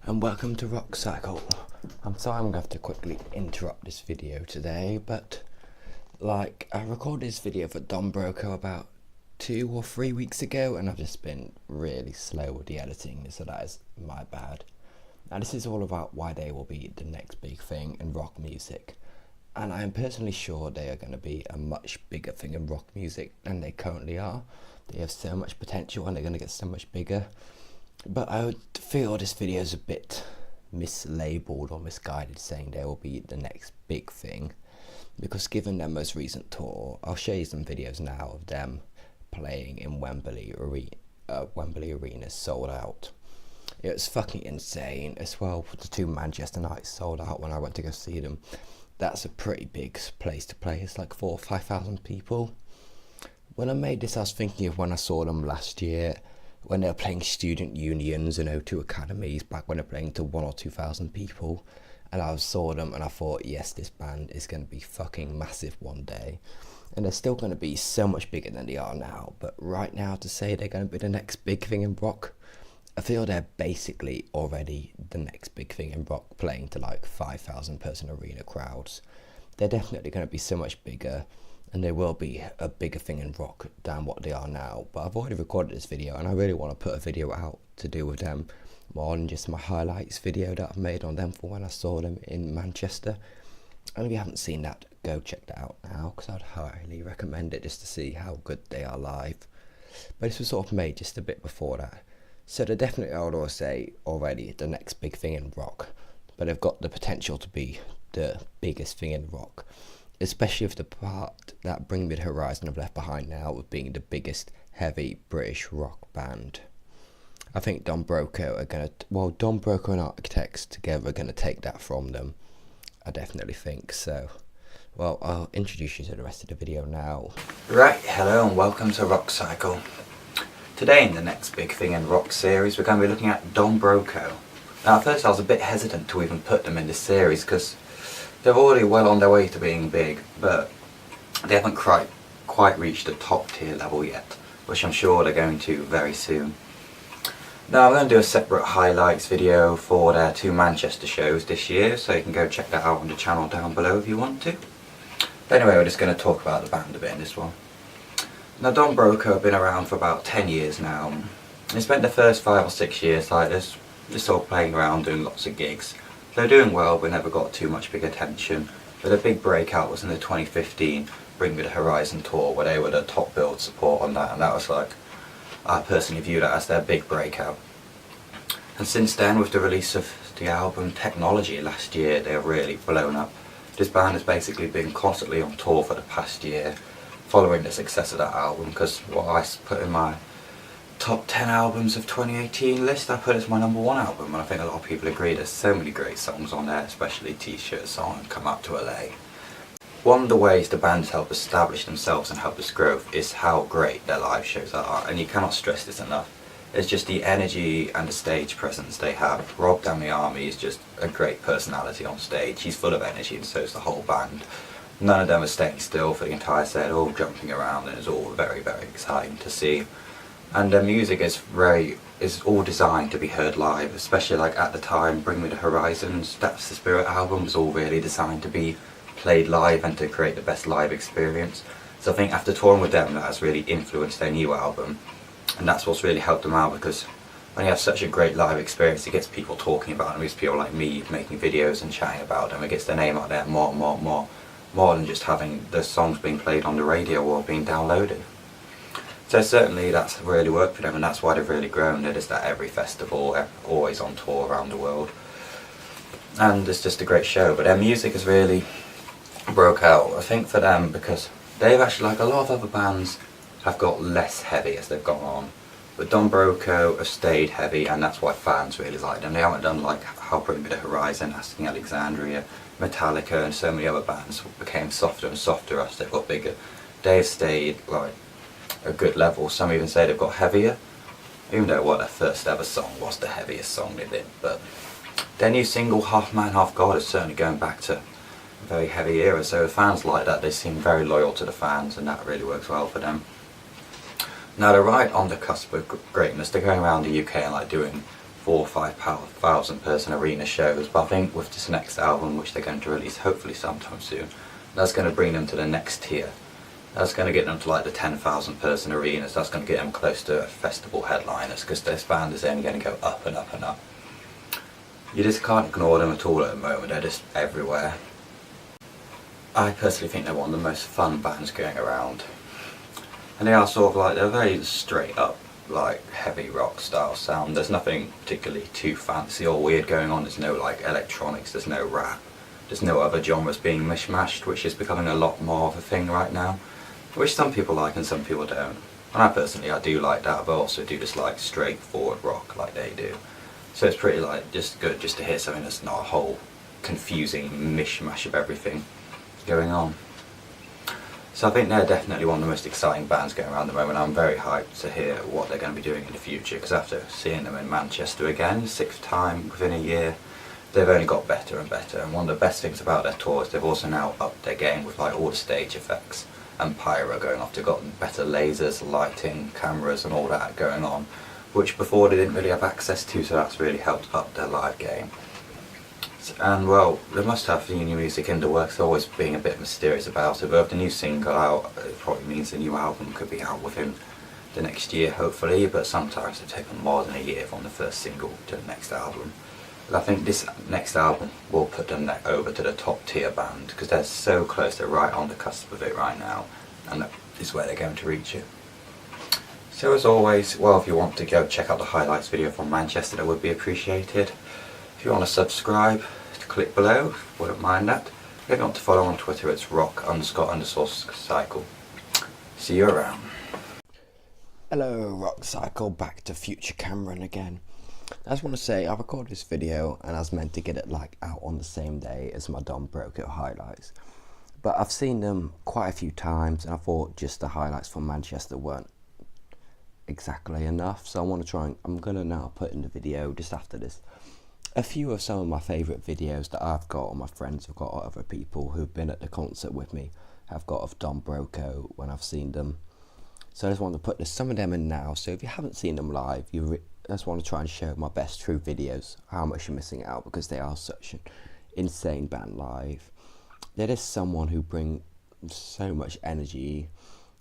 And welcome to Rock Cycle. I'm sorry I'm going to have to quickly interrupt this video today, but I recorded this video for Don Broco about 2 or 3 weeks ago, and I've just been really slow with the editing, so that is my bad. Now this is all about why they will be the next big thing in rock music, and I am personally sure they are going to be a much bigger thing in rock music than they currently are. They have so much potential and they're going to get so much bigger. But I would feel this video is a bit mislabeled or misguided, saying they will be the next big thing, because given their most recent tour, I'll show you some videos now of them playing in Wembley Arena sold out. It was fucking insane. As well, the 2 Manchester nights sold out when I went to go see them. That's a pretty big place to play. It's like 4,000 or 5,000 people. When I made this, I was thinking of when I saw them last year, when they were playing student unions and O2 academies, back when they were playing to 1,000 or 2,000 people, and I saw them and I thought, yes, this band is going to be fucking massive one day, and they're still going to be so much bigger than they are now. But right now, to say they're going to be the next big thing in rock, I feel they're basically already the next big thing in rock, playing to like 5,000 person arena crowds. They're definitely going to be so much bigger, and they will be a bigger thing in rock than what they are now. But I've already recorded this video, and I really want to put a video out to do with them, more than just my highlights video that I've made on them for when I saw them in Manchester. And if you haven't seen that, go check that out now, because I'd highly recommend it just to see how good they are live. But this was sort of made just a bit before that. So they're definitely, I would always say, already the next big thing in rock. But they've got the potential to be the biggest thing in rock, especially with the part that Bring Me the Horizon have left behind now, with being the biggest heavy British rock band. I think Don Broco and Architects together are going to take that from them. I definitely think so. Well, I'll introduce you to the rest of the video now. Right, hello and welcome to Rock Cycle. Today in the next big thing in rock series, we're going to be looking at Don Broco. Now at first I was a bit hesitant to even put them in this series, because they're already well on their way to being big, but they haven't quite reached the top tier level yet, which I'm sure they're going to very soon. Now I'm going to do a separate highlights video for their 2 Manchester shows this year, so you can go check that out on the channel down below if you want to. But anyway, we're just going to talk about the band a bit in this one. Now Don Broco have been around for about 10 years now. They spent the first 5 or 6 years like this, just sort of playing around, doing lots of gigs. They're doing well, but never got too much big attention. But their big breakout was in the 2015 Bring Me the Horizon tour, where they were the top billed support on that, and that was like, I personally view that as their big breakout. And since then, with the release of the album Technology last year, they have really blown up. This band has basically been constantly on tour for the past year, following the success of that album, because what I put in my top 10 albums of 2018 list, I put it as my #1 album, and I think a lot of people agree. There's so many great songs on there, especially T-Shirt song and Come Up to LA. One of the ways the bands help establish themselves and help us grow is how great their live shows are, and you cannot stress this enough. It's just the energy and the stage presence they have. Rob Damiani is just a great personality on stage. He's full of energy, and so is the whole band. None of them are staying still for the entire set, all jumping around, and it's all very, very exciting to see. And their music is all designed to be heard live, especially like at the time Bring Me the Horizons, That's the Spirit album was all really designed to be played live and to create the best live experience. So I think after touring with them, that has really influenced their new album, and that's what's really helped them out, because when you have such a great live experience, it gets people talking about them. It gets people like me making videos and chatting about them. It gets their name out there more than just having the songs being played on the radio or being downloaded. So certainly that's really worked for them, and that's why they've really grown. They're just at every festival, always on tour around the world, and it's just a great show. But their music has really broke out, I think, for them, because they've actually, like a lot of other bands, have got less heavy as they've gone on. But Don Broco have stayed heavy, and that's why fans really like them. They haven't done like how Bring Me the Horizon, Asking Alexandria, Metallica and so many other bands became softer and softer as they got bigger. They've stayed like a good level. Some even say they've got heavier, even though what their first ever song was the heaviest song they did. But their new single Half Man Half God is certainly going back to a very heavy era, so fans like that. They seem very loyal to the fans, and that really works well for them. Now they're right on the cusp of greatness. They're going around the UK and like doing 4 or 5,000 person arena shows, but I think with this next album, which they're going to release hopefully sometime soon, that's going to bring them to the next tier. That's going to get them to like the 10,000 person arenas. That's going to get them close to festival headliners, because this band is only going to go up and up and up. You just can't ignore them at all at the moment. They're just everywhere. I personally think they're one of the most fun bands going around, and they are sort of like, they're very straight up like heavy rock style sound. There's nothing particularly too fancy or weird going on. There's no like electronics, there's no rap, there's no other genres being mishmashed, which is becoming a lot more of a thing right now, which some people like and some people don't. And I personally, I do like that, but I also do just like straightforward rock like they do. So it's pretty like just good just to hear something that's not a whole confusing mishmash of everything going on. So I think they're definitely one of the most exciting bands going around at the moment. I'm very hyped to hear what they're going to be doing in the future, because after seeing them in Manchester again, 6th time within a year, they've only got better and better. And one of the best things about their tour is they've also now upped their game with like all the stage effects and pyro going off. They've got better lasers, lighting, cameras and all that going on, which before they didn't really have access to, so that's really helped up their live game. And well, they must have the new music in the works, always being a bit mysterious about it, but with the new single out, it probably means the new album could be out within the next year hopefully, but sometimes it's taken more than a year from the first single to the next album. But I think this next album will put them over to the top tier band, because they're so close, they're right on the cusp of it right now, and that is where they're going to reach it. So as always, well, if you want to go check out the highlights video from Manchester, that would be appreciated. If you want to subscribe, click below, wouldn't mind that. If you want to follow on Twitter, it's rock__cycle. See you around. Hello, Rock Cycle, back to Future Cameron again. I just want to say, I recorded this video and I was meant to get it like out on the same day as my Don Broco highlights. But I've seen them quite a few times and I thought just the highlights from Manchester weren't exactly enough. So I want to try and, I'm going to now put in the video just after this a few of some of my favourite videos that I've got, or my friends have got, or other people who've been at the concert with me have got of Don Broco when I've seen them. So I just want to put some of them in now. So if you haven't seen them live, I just want to try and show my best true videos, how much you're missing out, because they are such an insane band live. They're just someone who bring so much energy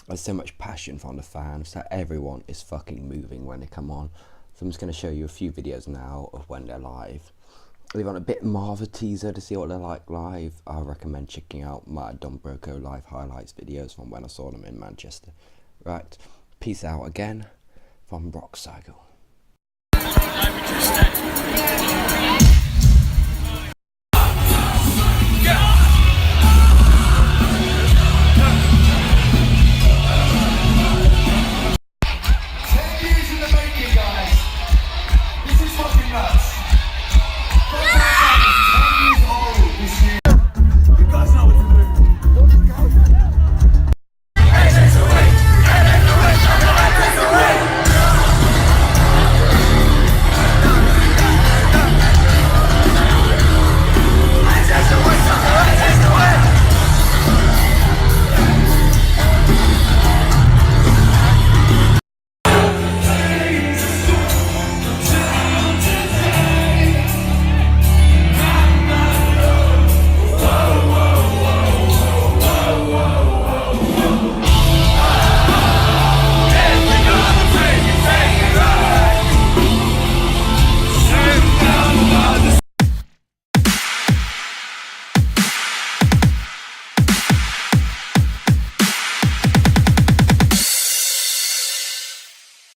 and so much passion from the fans that everyone is fucking moving when they come on. So I'm just going to show you a few videos now of when they're live. If you want a bit more of a teaser to see what they're like live, I recommend checking out my Don Broco live highlights videos from when I saw them in Manchester. Right, peace out again from Rock Cycle.